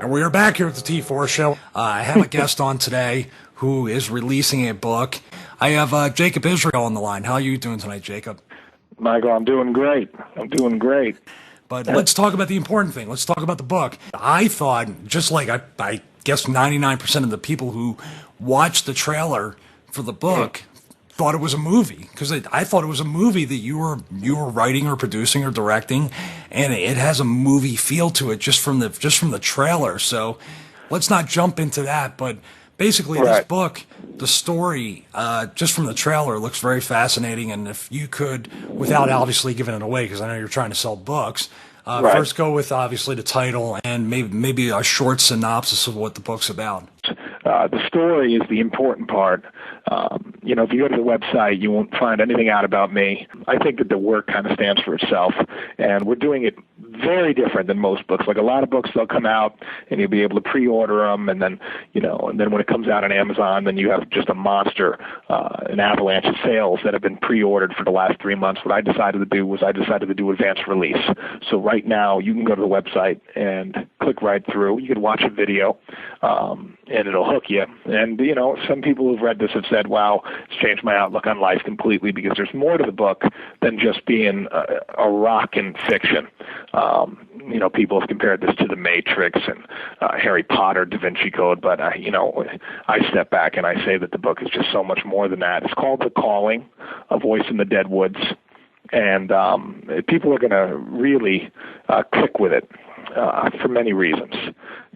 And we are back here at the T4 Show. I have a guest on today who is releasing a book. I have Jacob Israel on the line. How are you doing tonight, Jacob? Michael, I'm doing great. But let's talk about the important thing. Let's talk about the book. I thought, just like I guess 99% of the people who watched the trailer for the book thought it was a movie, because I thought it was a movie that you were writing or producing or directing, and it has a movie feel to it just from the trailer. So let's not jump into that, but basically this book, the story, just from the trailer, looks very fascinating. And if you could, without obviously giving it away, because I know you're trying to sell books, first go with obviously the title and maybe a short synopsis of what the book's about. The story is the important part. If you go to the website, you won't find anything out about me. I think that the work kind of stands for itself, and we're doing it very different than most books. Like a lot of books, they'll come out and you'll be able to pre-order them, and then when it comes out on Amazon, then you have just a monster, an avalanche of sales that have been pre-ordered for the last 3 months. What I decided to do was advanced release. So right now, you can go to the website and click right through. You can watch a video, and it'll hook you. And some people who've read this have said, "Wow, it's changed my outlook on life completely," because there's more to the book than just being a rock in fiction. People have compared this to The Matrix and Harry Potter, Da Vinci Code, but I step back and I say that the book is just so much more than that. It's called The Calling, A Voice in the Dead Woods, and people are going to really click with it for many reasons.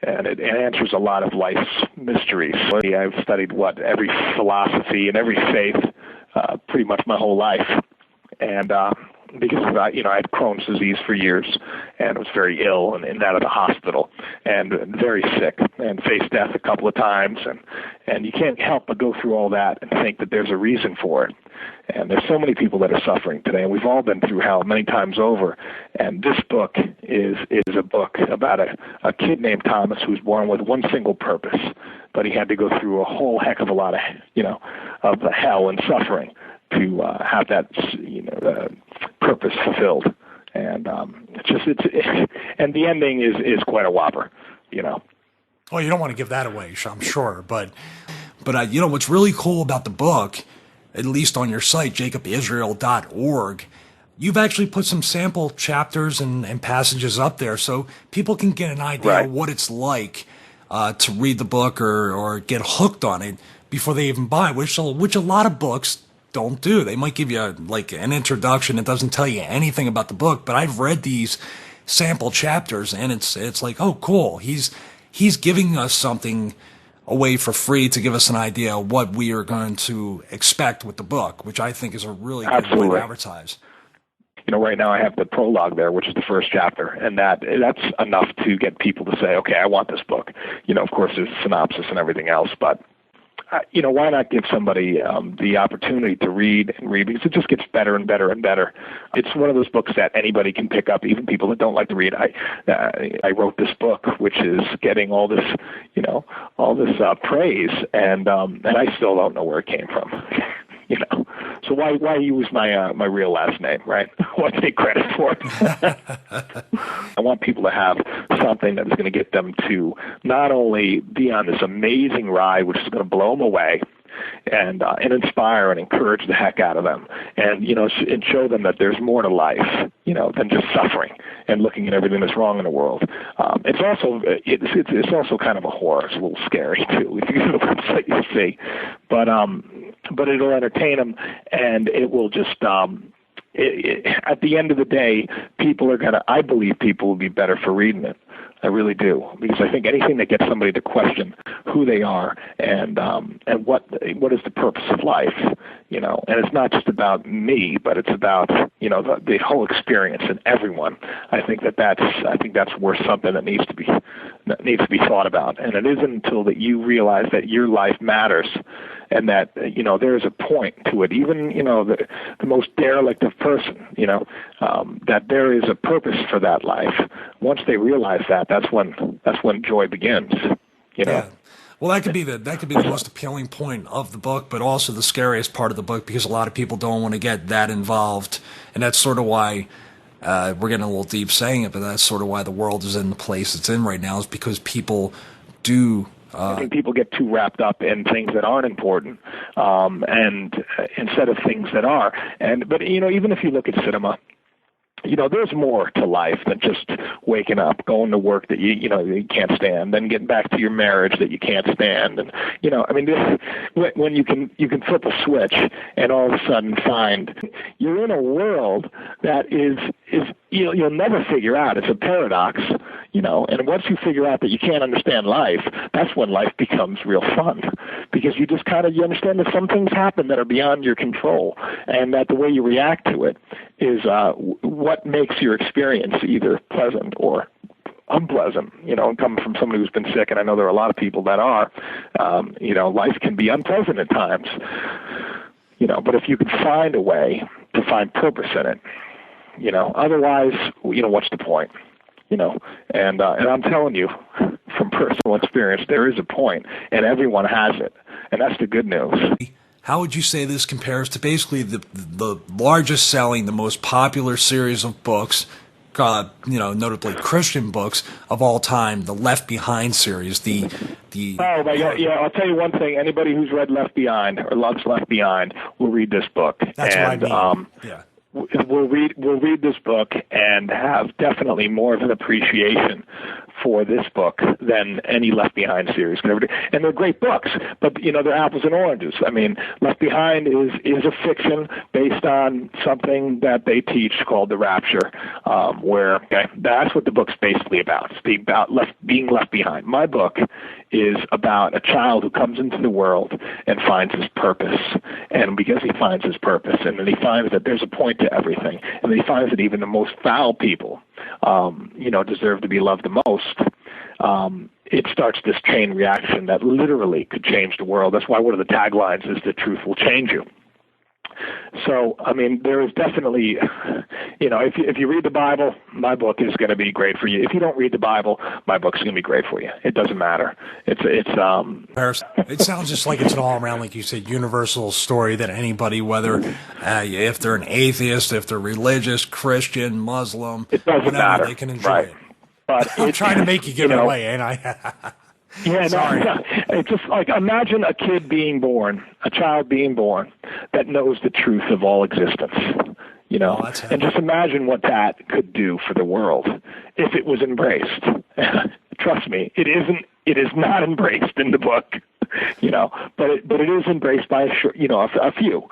And it answers a lot of life's mysteries. I've studied every philosophy and every faith pretty much my whole life, and because I had Crohn's disease for years and was very ill and in and out of the hospital and very sick and faced death a couple of times, and you can't help but go through all that and think that there's a reason for it. And there's so many people that are suffering today, and we've all been through hell many times over. And this book is a book about a kid named Thomas who's born with one single purpose, but he had to go through a whole heck of a lot of the hell and suffering to have that purpose fulfilled. And and the ending is quite a whopper. Well, you don't want to give that away, I'm sure, but what's really cool about the book, at least on your site, jacobisrael.org, you've actually put some sample chapters and passages up there so people can get an idea of what it's like to read the book or get hooked on it before they even buy, which a lot of books don't do. They might give you an introduction. It doesn't tell you anything about the book, but I've read these sample chapters and it's like, oh, cool. He's giving us something away for free to give us an idea of what we are going to expect with the book, which I think is a really good way to advertise. Right now I have the prologue there, which is the first chapter, and that's enough to get people to say, okay, I want this book. Of course, there's a synopsis and everything else, but why not give somebody the opportunity to read and read, because it just gets better and better and better. It's one of those books that anybody can pick up, even people that don't like to read. I wrote this book, which is getting all this praise, and I still don't know where it came from. So why use my real last name, right? Why take credit for it? I want people to have something that is going to get them to not only be on this amazing ride, which is going to blow them away, and inspire and encourage the heck out of them, and and show them that there's more to life, than just suffering and looking at everything that's wrong in the world. It's also kind of a horror. It's a little scary too. If you go to the website, you'll see, but it'll entertain them, and it will just. At the end of the day, I believe people will be better for reading it. I really do, because I think anything that gets somebody to question who they are and what is the purpose of life, and it's not just about me, but it's about the whole experience and everyone. I think that's worth something that needs to be thought about, and it isn't until that you realize that your life matters. And that, there is a point to it, even, the most derelict of person, that there is a purpose for that life. Once they realize that, that's when joy begins, Yeah. Well, that could be the most appealing point of the book, but also the scariest part of the book, because a lot of people don't want to get that involved. And that's sort of why We're getting a little deep saying it, but that's sort of why the world is in the place it's in right now, is because people do. I think people get too wrapped up in things that aren't important, and instead of things that are. But even if you look at cinema, there's more to life than just waking up, going to work that you can't stand, then getting back to your marriage that you can't stand, and when you can flip a switch and all of a sudden find you're in a world that is you'll never figure out. It's a paradox, and once you figure out that you can't understand life, that's when life becomes real fun, because you just you understand that some things happen that are beyond your control, and that the way you react to it is what makes your experience either pleasant or unpleasant. Coming from somebody who's been sick, and I know there are a lot of people that are, life can be unpleasant at times, but if you can find a way to find purpose in it, otherwise, what's the point? And I'm telling you from personal experience, there is a point, and everyone has it, and that's the good news. How would you say this compares to basically the largest selling, the most popular series of books, notably Christian books of all time, the Left Behind series? Oh my God! Yeah, I'll tell you one thing. Anybody who's read Left Behind or loves Left Behind will read this book. That's what I mean. Yeah. We'll read this book and have definitely more of an appreciation for this book than any Left Behind series could ever do. And they're great books, but they're apples and oranges. I mean, Left Behind is a fiction based on something that they teach called the Rapture, where that's what the book's basically about. It's about being left behind. My book is about a child who comes into the world and finds his purpose. And because he finds his purpose, and then he finds that there's a point to everything, and then he finds that even the most foul people, deserve to be loved the most, it starts this chain reaction that literally could change the world. That's why one of the taglines is "The truth will change you." So, I mean, there is definitely, if you read the Bible, my book is going to be great for you. If you don't read the Bible, my book's going to be great for you. It doesn't matter. It sounds just like it's an all-around, like you said, universal story that anybody, whether if they're an atheist, if they're religious, Christian, Muslim, it doesn't whatever, matter. they can enjoy right. it. But I'm trying to make you give it away, ain't I? Yeah, no, it's just like, imagine a kid being born, a child being born that knows the truth of all existence, and just imagine what that could do for the world if it was embraced. Trust me, it isn't. It is not embraced in the book, but it is embraced by a few,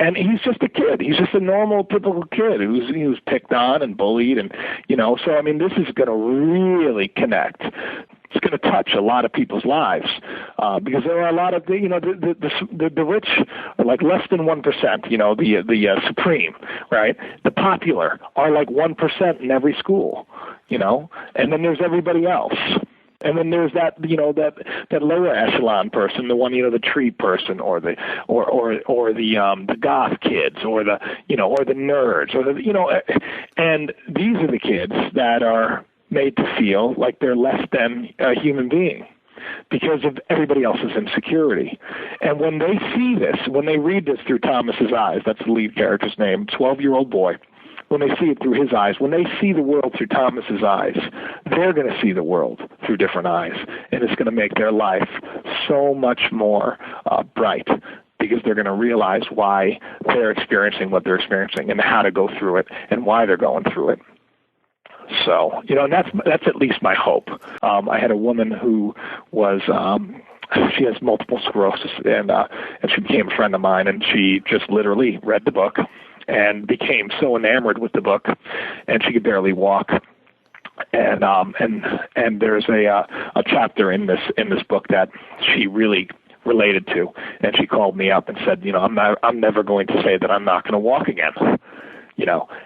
and he's just a kid. He's just a normal, typical kid who's picked on and bullied, and So I mean, this is going to really connect. It's going to touch a lot of people's lives because there are a lot of the rich are like less than 1%. The supreme, right? The popular are like 1% in every school. And then there's everybody else. And then there's that lower echelon person, the one, the tree person, or the goth kids, or the nerds, or and these are the kids that are made to feel like they're less than a human being because of everybody else's insecurity. And when they see this, when they read this through Thomas's eyes, that's the lead character's name, 12-year-old boy. When they see it through his eyes, when they see the world through Thomas's eyes, they're going to see the world through different eyes, and it's going to make their life so much more bright, because they're going to realize why they're experiencing what they're experiencing and how to go through it and why they're going through it. So, and that's at least my hope. I had a woman who was she has multiple sclerosis, and she became a friend of mine, and she just literally read the book and became so enamored with the book, and she could barely walk. And there's a chapter in this book that she really related to, and she called me up and said, I'm never going to say that I'm not going to walk again.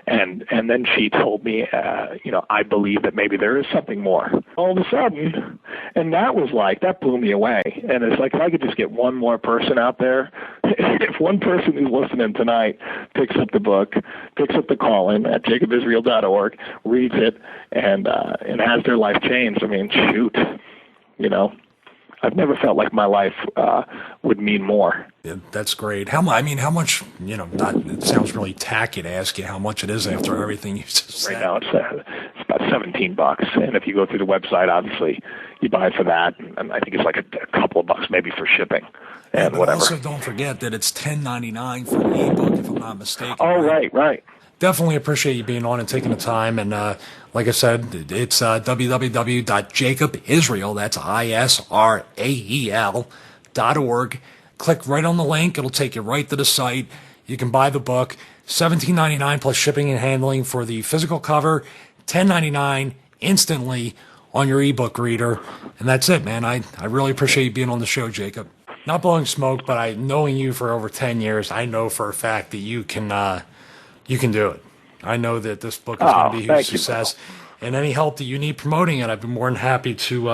And then she told me, I believe that maybe there is something more. All of a sudden, and that blew me away. And it's like, if I could just get one more person out there, if one person who's listening tonight picks up the book, picks up the call-in at jacobisrael.org, reads it, and has their life changed, I mean, shoot, I've never felt like my life would mean more. Yeah, that's great. I mean, how much, it sounds really tacky to ask you how much it is after everything you just said. Right now it's about $17, and if you go through the website, obviously you buy it for that, and I think it's like a couple of bucks maybe for shipping and but whatever. Also, don't forget that it's $10.99 for an ebook, if I'm not mistaken. Oh, right. Definitely appreciate you being on and taking the time. And like I said, it's www.jacobisrael, that's ISRAEL.org. Click right on the link. It'll take you right to the site. You can buy the book. $17.99 plus shipping and handling for the physical cover. $10.99 instantly on your ebook reader. And that's it, man. I really appreciate you being on the show, Jacob. Not blowing smoke, but knowing you for over 10 years, I know for a fact that you can do it. I know that this book is going to be a huge success. And any help that you need promoting it, I've been more than happy to,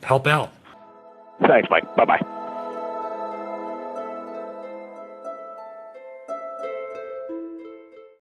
help out. Thanks, Mike. Bye-bye.